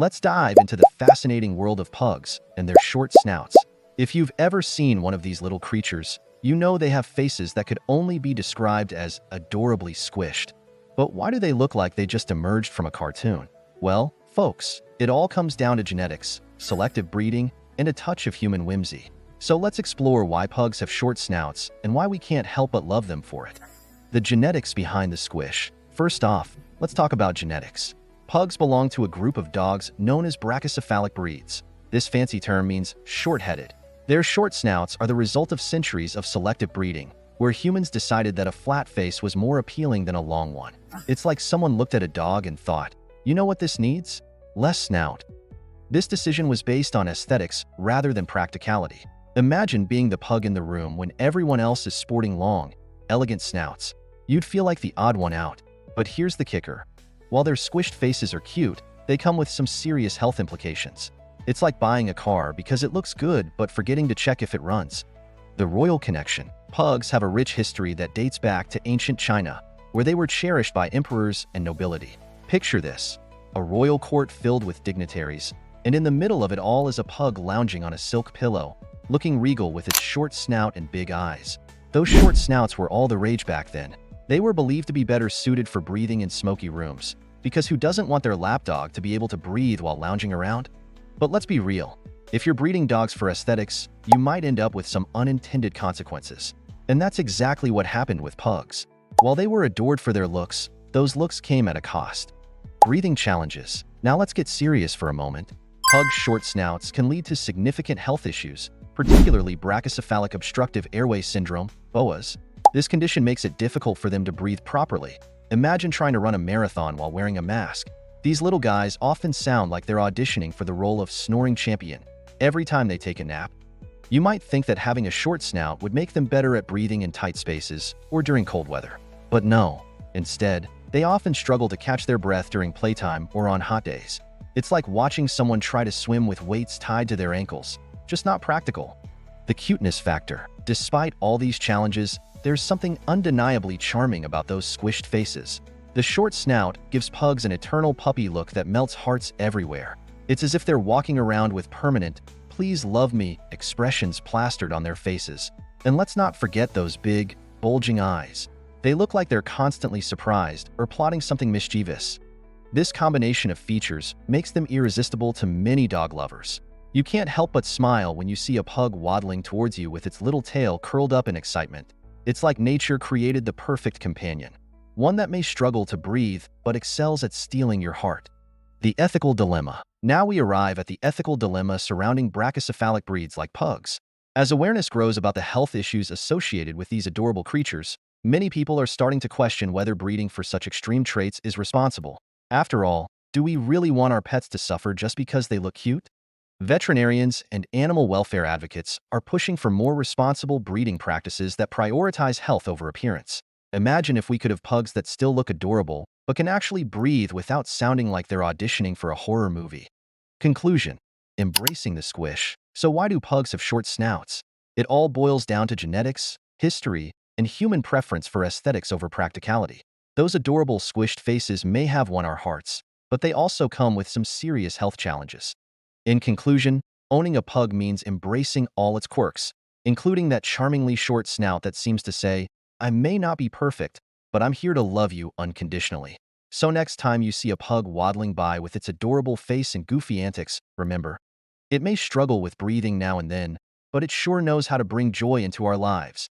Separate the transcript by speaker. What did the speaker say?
Speaker 1: Let's dive into the fascinating world of pugs and their short snouts. If you've ever seen one of these little creatures, you know they have faces that could only be described as adorably squished. But why do they look like they just emerged from a cartoon? Well, folks, it all comes down to genetics, selective breeding, and a touch of human whimsy. So let's explore why pugs have short snouts and why we can't help but love them for it. The genetics behind the squish. First off, let's talk about genetics. Pugs belong to a group of dogs known as brachycephalic breeds. This fancy term means short-headed. Their short snouts are the result of centuries of selective breeding, where humans decided that a flat face was more appealing than a long one. It's like someone looked at a dog and thought, you know what this needs? Less snout. This decision was based on aesthetics rather than practicality. Imagine being the pug in the room when everyone else is sporting long, elegant snouts. You'd feel like the odd one out. But here's the kicker. While their squished faces are cute, they come with some serious health implications. It's like buying a car because it looks good but forgetting to check if it runs. The royal connection. Pugs have a rich history that dates back to ancient China, where they were cherished by emperors and nobility. Picture this, a royal court filled with dignitaries, and in the middle of it all is a pug lounging on a silk pillow, looking regal with its short snout and big eyes. Those short snouts were all the rage back then. They were believed to be better suited for breathing in smoky rooms, because who doesn't want their lapdog to be able to breathe while lounging around? But let's be real. If you're breeding dogs for aesthetics, you might end up with some unintended consequences. And that's exactly what happened with pugs. While they were adored for their looks, those looks came at a cost. Breathing challenges. Now let's get serious for a moment. Pugs' short snouts can lead to significant health issues, particularly brachycephalic obstructive airway syndrome, BOAS. This condition makes it difficult for them to breathe properly. Imagine trying to run a marathon while wearing a mask. These little guys often sound like they're auditioning for the role of snoring champion every time they take a nap. You might think that having a short snout would make them better at breathing in tight spaces or during cold weather. But no. Instead, they often struggle to catch their breath during playtime or on hot days. It's like watching someone try to swim with weights tied to their ankles. Just not practical. The cuteness factor. Despite all these challenges, there's something undeniably charming about those squished faces. The short snout gives pugs an eternal puppy look that melts hearts everywhere. It's as if they're walking around with permanent, "please love me" expressions plastered on their faces. And let's not forget those big, bulging eyes. They look like they're constantly surprised or plotting something mischievous. This combination of features makes them irresistible to many dog lovers. You can't help but smile when you see a pug waddling towards you with its little tail curled up in excitement. It's like nature created the perfect companion. One that may struggle to breathe, but excels at stealing your heart. The ethical dilemma. Now we arrive at the ethical dilemma surrounding brachycephalic breeds like pugs. As awareness grows about the health issues associated with these adorable creatures, many people are starting to question whether breeding for such extreme traits is responsible. After all, do we really want our pets to suffer just because they look cute? Veterinarians and animal welfare advocates are pushing for more responsible breeding practices that prioritize health over appearance. Imagine if we could have pugs that still look adorable, but can actually breathe without sounding like they're auditioning for a horror movie. Conclusion. Embracing the squish. So why do pugs have short snouts? It all boils down to genetics, history, and human preference for aesthetics over practicality. Those adorable squished faces may have won our hearts, but they also come with some serious health challenges. In conclusion, owning a pug means embracing all its quirks, including that charmingly short snout that seems to say, "I may not be perfect, but I'm here to love you unconditionally." So next time you see a pug waddling by with its adorable face and goofy antics, remember, it may struggle with breathing now and then, but it sure knows how to bring joy into our lives.